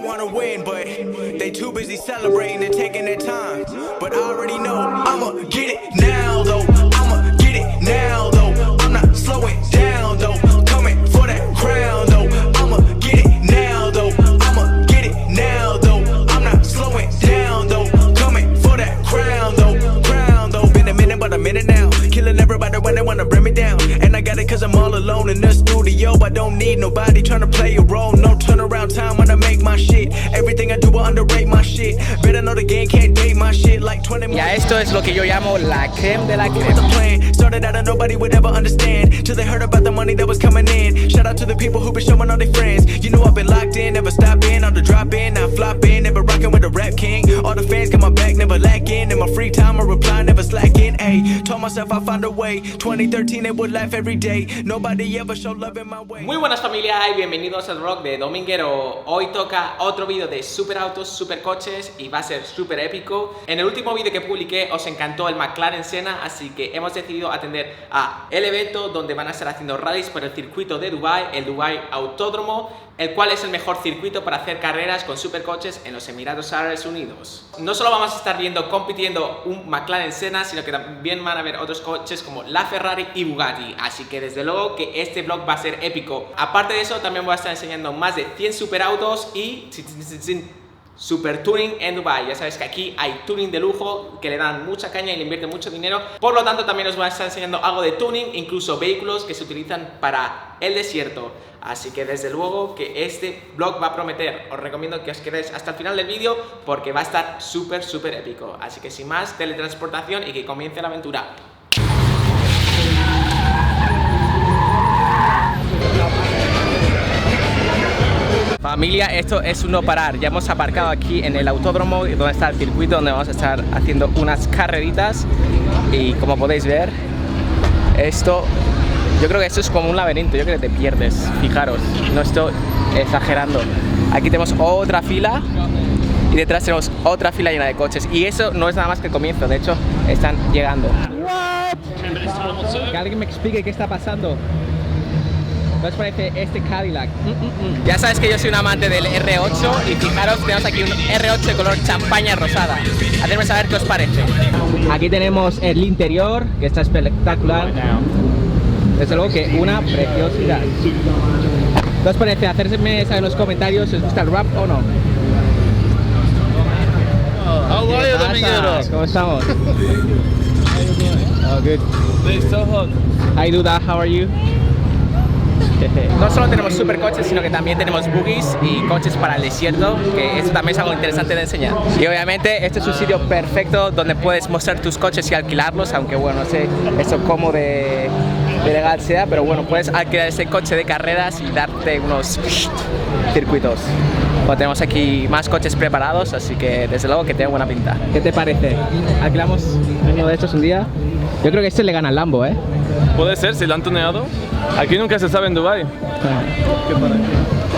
wanna win, but they too busy celebrating and taking their time. But I already know I'ma get it now, though. I'ma get it now, though. I'm not slowing down, though. Coming for that crown, though. I'ma get it now, though. I'ma get it now, though. I'm not slowing down, though. Coming for that crown, though. Crown, though. Been a minute, but a minute now. Killing everybody when they wanna bring me down. And I got it cause I'm all alone in the studio. I don't need nobody trying to play a role. No turnaround time when I make my shit. Everything I do I underrate my shit. Better know the game can't date my shit like 20 more. Ya esto es lo que yo llamo la creme de la creme. The plan started out and nobody would ever understand till they heard about the money that was coming in. Shout out to the people who been showing all their friends. You know I've been locked in, never stopping. On the drop in, now flopping, never rocking with the rap king. All the fans got my back, never lacking. In my free time I reply, never slacking. Ayy, told myself I found a way. 2013 they would laugh every day. Nobody ever showed love in my way. Muy buenas familia y bienvenidos al vlog de Dominguero. Hoy toca otro vídeo de superautos, supercoches y va a ser súper épico. En el último vídeo que publiqué os encantó el McLaren Senna, así que hemos decidido atender a el evento donde van a estar haciendo rallies por el circuito de Dubai, el Dubai Autódromo, el cual es el mejor circuito para hacer carreras con supercoches en los Emiratos Árabes Unidos. No solo vamos a estar viendo compitiendo un McLaren Senna, sino que también van a ver otros coches como la Ferrari y Bugatti, así que desde luego que este vlog va a ser épico. Aparte de eso, también voy a estar enseñando más de 100 superautos y super tuning en Dubai. Ya sabéis que aquí hay tuning de lujo que le dan mucha caña y le invierten mucho dinero. Por lo tanto, también os voy a estar enseñando algo de tuning, incluso vehículos que se utilizan para el desierto. Así que desde luego que este vlog va a prometer. Os recomiendo que os quedéis hasta el final del vídeo porque va a estar súper épico. Así que sin más, teletransportación y que comience la aventura. Familia, esto es un no parar. Ya hemos aparcado aquí en el autódromo donde está el circuito, donde vamos a estar haciendo unas carreritas. Y como podéis ver, yo creo que esto es como un laberinto. Yo creo que te pierdes, fijaros, no estoy exagerando. Aquí tenemos otra fila y detrás tenemos otra fila llena de coches. Y eso no es nada más que el comienzo, de hecho están llegando. Que alguien me explique qué está pasando. ¿Qué os parece este Cadillac? Ya sabes que yo soy un amante del R8 y fijaros, tenemos aquí un R8 de color champaña rosada. Hacedme saber qué os parece. Aquí tenemos el interior, que está espectacular. Desde luego que una preciosidad. ¿Qué os parece? Hacedme saber en los comentarios si os gusta el rap o no. ¿Cómo estamos? Oh, good. Hi Duda, how are you? No solo tenemos supercoches, sino que también tenemos buggies y coches para el desierto, que esto también es algo interesante de enseñar. Y obviamente este es un sitio perfecto donde puedes mostrar tus coches y alquilarlos, aunque bueno, no sé eso cómo de legal sea, pero bueno, puedes alquilar ese coche de carreras y darte unos circuitos. Bueno, tenemos aquí más coches preparados, así que desde luego que tiene buena pinta. ¿Qué te parece? ¿Alquilamos uno de estos un día? Yo creo que este le gana al Lambo, ¿eh? Puede ser, si lo han tuneado. Aquí nunca se sabe en Dubai.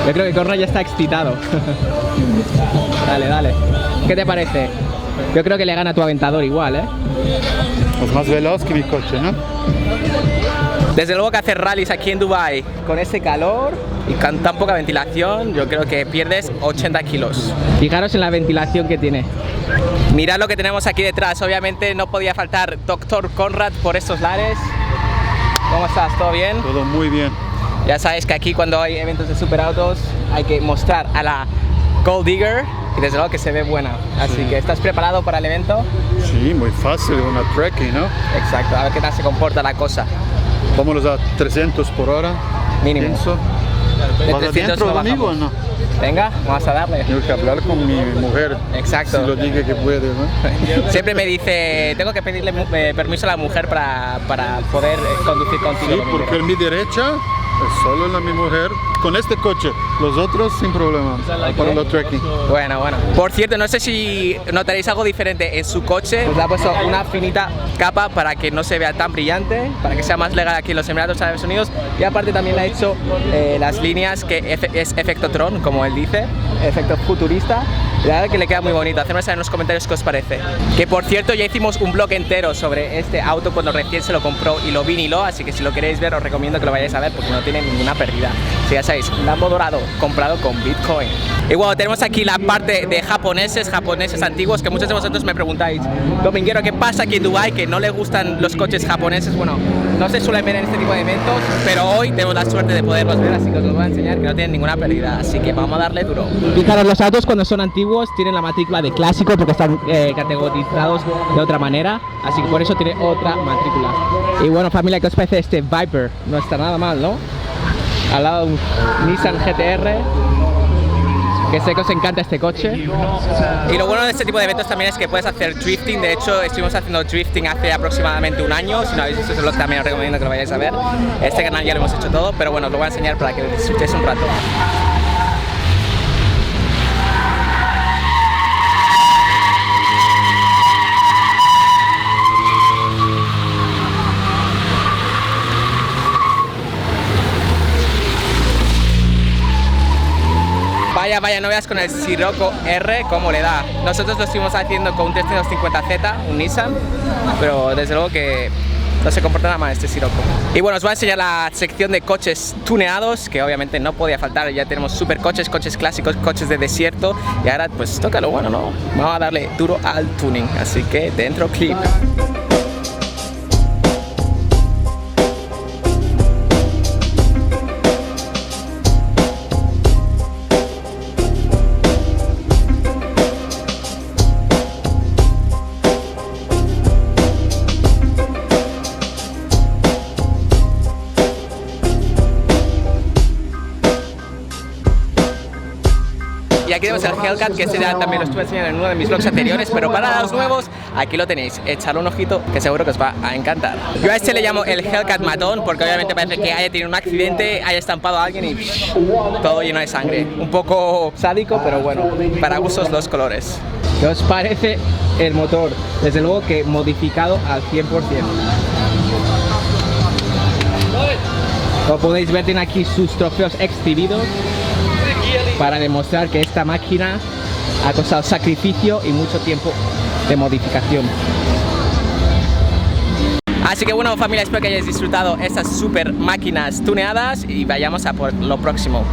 Yo creo que Corno ya está excitado. Dale. ¿Qué te parece? Yo creo que le gana a tu Aventador igual, ¿eh? Es más veloz que mi coche, ¿no? Desde luego que hacer rallies aquí en Dubai con este calor y con tan poca ventilación, yo creo que pierdes 80 kilos. Fijaros en la ventilación que tiene. Mirad lo que tenemos aquí detrás. Obviamente no podía faltar Dr. Conrad por estos lares. ¿Cómo estás? ¿Todo bien? Todo muy bien. Ya sabéis que aquí cuando hay eventos de superautos hay que mostrar a la Gold Digger y desde luego que se ve buena. Así que ¿estás preparado para el evento? Sí, muy fácil, una trekking, ¿no? Exacto, a ver qué tal se comporta la cosa. Vámonos a 300 por hora. Mínimo. Pienso. De ¿Vas 300 adentro no conmigo o bajamos. no? Venga, vamos a darle. Tengo que hablar con mi mujer. Exacto. Si lo diga que puede, ¿no? Siempre me dice, tengo que pedirle permiso a la mujer para poder conducir contigo. Sí, porque en mi derecha es solo mi mujer con este coche, los otros sin problema para los trekking. Bueno. Por cierto, no sé si notaréis algo diferente en su coche. Pues le ha puesto una finita capa para que no se vea tan brillante, para que sea más legal aquí en los Emiratos Árabes Unidos. Y aparte también le ha hecho las líneas que es efecto Tron, como él dice, efecto futurista. La verdad que le queda muy bonito. Hacedme saber en los comentarios qué os parece. Que por cierto, ya hicimos un vlog entero sobre este auto cuando recién se lo compró y lo viniló, así que si lo queréis ver os recomiendo que lo vayáis a ver porque no tiene ninguna pérdida. Si ya sabéis, Lambo dorado comprado con Bitcoin. Y bueno, tenemos aquí la parte de japoneses antiguos, que muchos de vosotros me preguntáis, Dominguero, ¿qué pasa aquí en Dubai que no le gustan los coches japoneses? Bueno, no se suelen ver en este tipo de eventos, pero hoy tenemos la suerte de poderlos ver, así que os los voy a enseñar que no tienen ninguna pérdida, así que vamos a darle duro. Fijaros, los autos cuando son antiguos tienen la matrícula de clásico porque están categorizados de otra manera, así que por eso tiene otra matrícula. Y bueno, familia, ¿qué os parece este Viper? No está nada mal, ¿no? Al lado de un Nissan GT-R, que sé que os encanta este coche. Y lo bueno de este tipo de eventos también es que puedes hacer drifting. De hecho, estuvimos haciendo drifting hace aproximadamente un año. Si no habéis visto ese vlog también os recomiendo que lo vayáis a ver. Este canal ya lo hemos hecho todo, pero bueno, os lo voy a enseñar para que lo disfrutéis un rato. Vaya, no veas con el Scirocco R cómo le da. Nosotros lo estuvimos haciendo con un 350Z, un Nissan, pero desde luego que no se comporta nada mal este Scirocco. Y bueno, os voy a enseñar la sección de coches tuneados, que obviamente no podía faltar. Ya tenemos supercoches, coches clásicos, coches de desierto, y ahora pues toca lo bueno, ¿no? Vamos a darle duro al tuning, así que dentro clip. Y aquí tenemos el Hellcat, que este ya también lo estuve enseñando en uno de mis vlogs anteriores, pero para los nuevos, aquí lo tenéis. Echadle un ojito, que seguro que os va a encantar. Yo a este le llamo el Hellcat matón, porque obviamente parece que haya tenido un accidente, haya estampado a alguien y todo lleno de sangre. Un poco sádico, pero bueno, para gustos los colores. ¿Qué os parece el motor? Desde luego que modificado al 100%. Como podéis ver, tiene aquí sus trofeos exhibidos para demostrar que esta máquina ha costado sacrificio y mucho tiempo de modificación. Así que bueno, familia, espero que hayáis disfrutado estas super máquinas tuneadas y vayamos a por lo próximo.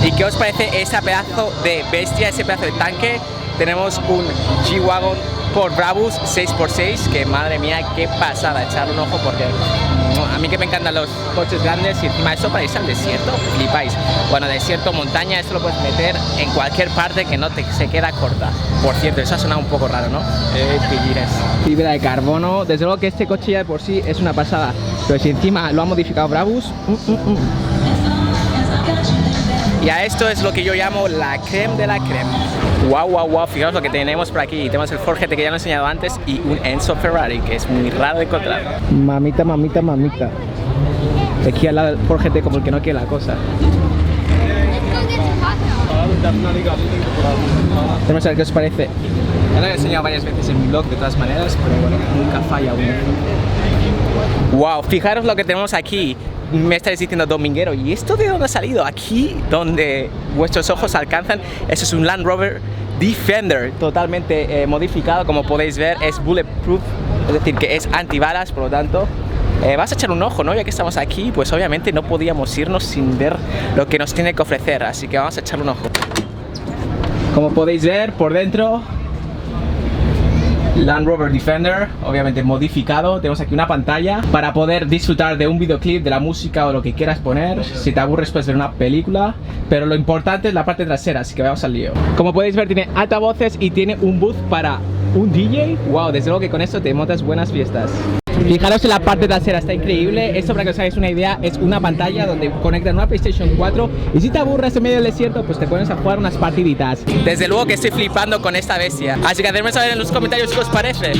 ¿Y qué os parece ese pedazo de bestia, ese pedazo de tanque? Tenemos un G-Wagon por Brabus 6x6, que madre mía, qué pasada, echarle un ojo porque a mí que me encantan los coches grandes y encima eso para irse al desierto, flipáis. Bueno, desierto, montaña, esto lo puedes meter en cualquier parte que no se queda corta. Por cierto, eso ha sonado un poco raro, ¿no? Pillines. Fibra de carbono, desde luego que este coche ya de por sí es una pasada, pero si encima lo ha modificado Brabus, Y a esto es lo que yo llamo la creme de la creme. Wow, fijaos lo que tenemos por aquí. Tenemos el Ford GT que ya lo he enseñado antes y un Enzo Ferrari, que es muy raro de encontrar. Mamita. Aquí al lado del Ford GT como el que no quiere la cosa. Vamos a ver qué os parece. Ya lo he enseñado varias veces en mi blog de todas maneras, pero bueno, nunca falla uno. Wow, fijaros lo que tenemos aquí. Me estáis diciendo, Dominguero, ¿y esto de dónde ha salido? Aquí donde vuestros ojos alcanzan, eso es un Land Rover Defender, totalmente modificado, como podéis ver, es bulletproof, es decir, que es antibalas, por lo tanto, vas a echar un ojo, ¿no? Ya que estamos aquí, pues obviamente no podíamos irnos sin ver lo que nos tiene que ofrecer, así que vamos a echar un ojo. Como podéis ver, por dentro, Land Rover Defender, obviamente modificado. Tenemos aquí una pantalla para poder disfrutar de un videoclip, de la música o lo que quieras poner. Si te aburres puedes ver una película, pero lo importante es la parte trasera, así que vamos al lío. Como podéis ver, tiene altavoces y tiene un booth para un DJ. Wow, desde luego que con esto te montas buenas fiestas. Fijaros en la parte trasera, está increíble. Esto, para que os hagáis una idea, es una pantalla donde conectan una PlayStation 4 y si te aburres en medio del desierto, pues te pones a jugar unas partiditas. Desde luego que estoy flipando con esta bestia, así que hacedme saber en los comentarios qué os parece.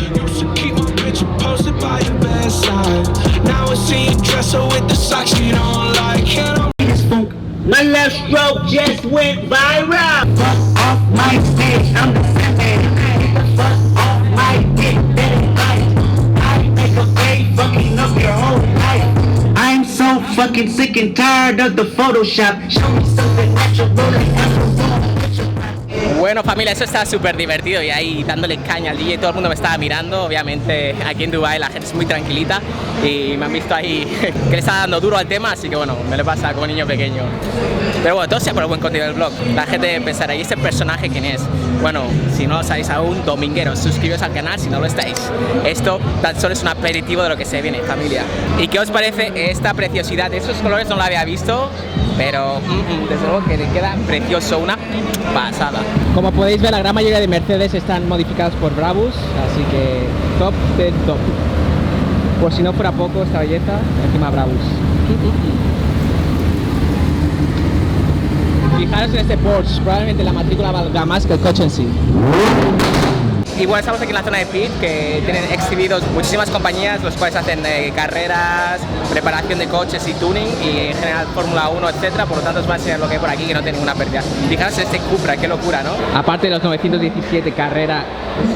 My left stroke just went viral. Fuck off my stage, I'm defending. Fuck off my dick, that is right. I make a fade, fucking up your whole life. fucking sick and tired of the Photoshop. Show me something natural like Bueno, familia, eso está súper divertido y ahí dándole caña al DJ, todo el mundo me estaba mirando. Obviamente aquí en Dubai la gente es muy tranquilita y me han visto ahí que le está dando duro al tema, así que bueno, me lo pasa como niño pequeño. Pero bueno, todo sea por el buen contenido del vlog. La gente pensará, ¿y este personaje quién es? Bueno, si no lo sabéis aún, domingueros, suscribiros al canal si no lo estáis. Esto tan solo es un aperitivo de lo que se viene, familia. ¿Y qué os parece esta preciosidad? Esos colores no lo había visto, pero desde luego que le queda precioso, una pasada. Como podéis ver, la gran mayoría de Mercedes están modificadas por Brabus, así que top de top. Por si no fuera poco esta belleza, encima Brabus. Fijaros en este Porsche, probablemente la matrícula valga más que el coche en sí. Y bueno, estamos aquí en la zona de pit, que tienen exhibidos muchísimas compañías, los cuales hacen carreras, preparación de coches y tuning, y en general Fórmula 1, etcétera. Por lo tanto os voy a enseñar lo que hay por aquí, que no tiene ninguna pérdida. Fijaros en este Cupra, qué locura, ¿no? Aparte de los 917 Carrera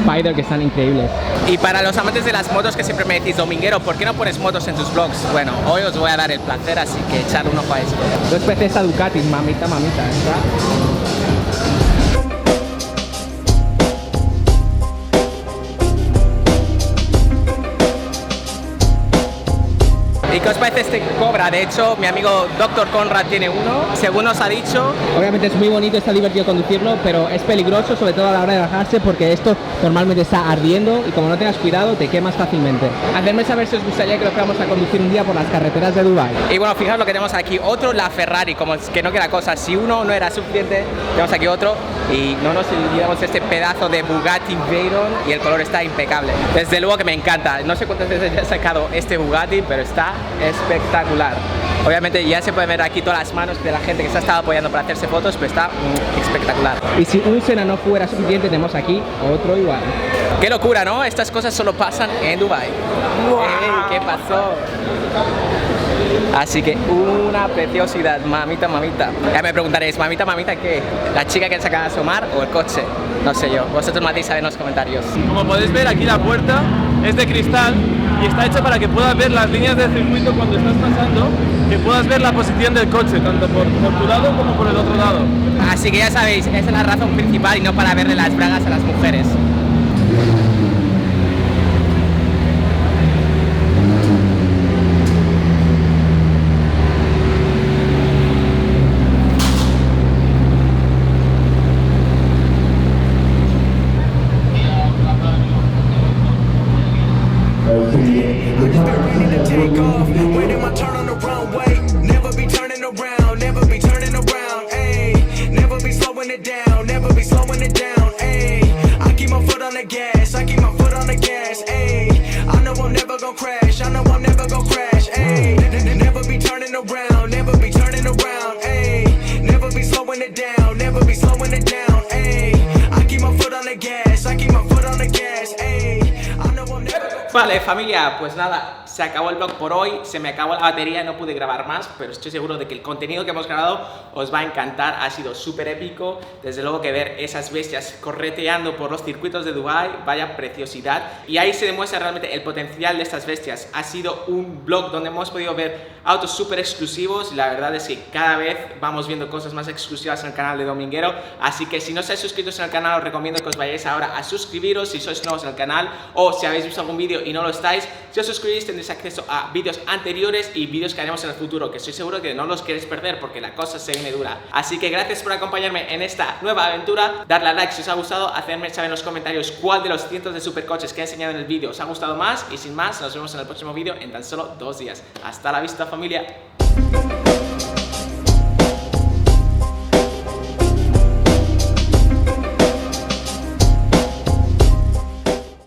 Spider, que están increíbles. Y para los amantes de las motos, que siempre me decís, dominguero, ¿por qué no pones motos en tus vlogs? Bueno, hoy os voy a dar el placer, así que echad un ojo a esto. Dos PCs a Ducati, mamita, mamita, ¿verdad? ¿Y qué os parece este Cobra? De hecho, mi amigo Dr. Conrad tiene uno, según nos ha dicho. Obviamente es muy bonito, está divertido conducirlo, pero es peligroso, sobre todo a la hora de bajarse, porque esto normalmente está ardiendo y como no tengas cuidado te quemas fácilmente. Hacedme saber si os gustaría que lo fuéramos a conducir un día por las carreteras de Dubai. Y bueno, fijaos lo que tenemos aquí, otro la Ferrari, como es que no queda cosa. Si uno no era suficiente, tenemos aquí otro y no nos olvidamos este pedazo de Bugatti Veyron y el color está impecable. Desde luego que me encanta, no sé cuántas veces ya he sacado este Bugatti, pero está espectacular. Obviamente ya se puede ver aquí todas las manos de la gente que se ha estado apoyando para hacerse fotos, pero está espectacular. Y si un Senna no fuera suficiente, tenemos aquí otro igual. Qué locura, ¿no? Estas cosas solo pasan en Dubai. ¡Wow! ¿Qué pasó? Así que una preciosidad, mamita, mamita. Ya me preguntaréis, mamita, mamita, ¿qué? ¿La chica que se acaba de asomar o el coche? No sé yo, vosotros me hacéis saber en los comentarios. Como podéis ver, aquí la puerta es de cristal y está hecha para que puedas ver las líneas de circuito cuando estás pasando, que puedas ver la posición del coche, tanto por tu lado como por el otro lado. Así que ya sabéis, esa es la razón principal y no para verle las bragas a las mujeres. Waiting my turn on the runway. Never be turning around, never be turning around, ayy. Never be slowing it down, never be slowing it down, ayy. I keep my foot on the gas, I keep my foot on the gas, ayy. I know I'm never gonna crash, I know I'm never gonna crash, ayy. Never be turning around, never be turning around, ayy. Never be slowing it down, never be slowing it down, ayy. I keep my foot on the gas, I keep my foot on the gas, ayy. I know I'm never gonna. Vale, familia, pues nada, se acabó el vlog por hoy, se me acabó la batería, no pude grabar más, pero estoy seguro de que el contenido que hemos grabado os va a encantar, ha sido súper épico, desde luego que ver esas bestias correteando por los circuitos de Dubai, vaya preciosidad, y ahí se demuestra realmente el potencial de estas bestias. Ha sido un vlog donde hemos podido ver autos súper exclusivos y la verdad es que cada vez vamos viendo cosas más exclusivas en el canal de Dominguero, así que si no estáis suscritos en el canal os recomiendo que os vayáis ahora a suscribiros si sois nuevos en el canal, o si habéis visto algún vídeo y no lo estáis, si os suscribís tendréis acceso a vídeos anteriores y vídeos que haremos en el futuro, que estoy seguro que no los queréis perder porque la cosa se viene dura. Así que gracias por acompañarme en esta nueva aventura, darle a like si os ha gustado, hacerme saber en los comentarios cuál de los cientos de supercoches que he enseñado en el vídeo os ha gustado más, y sin más, nos vemos en el próximo vídeo en tan solo 2 días. Hasta la vista, familia.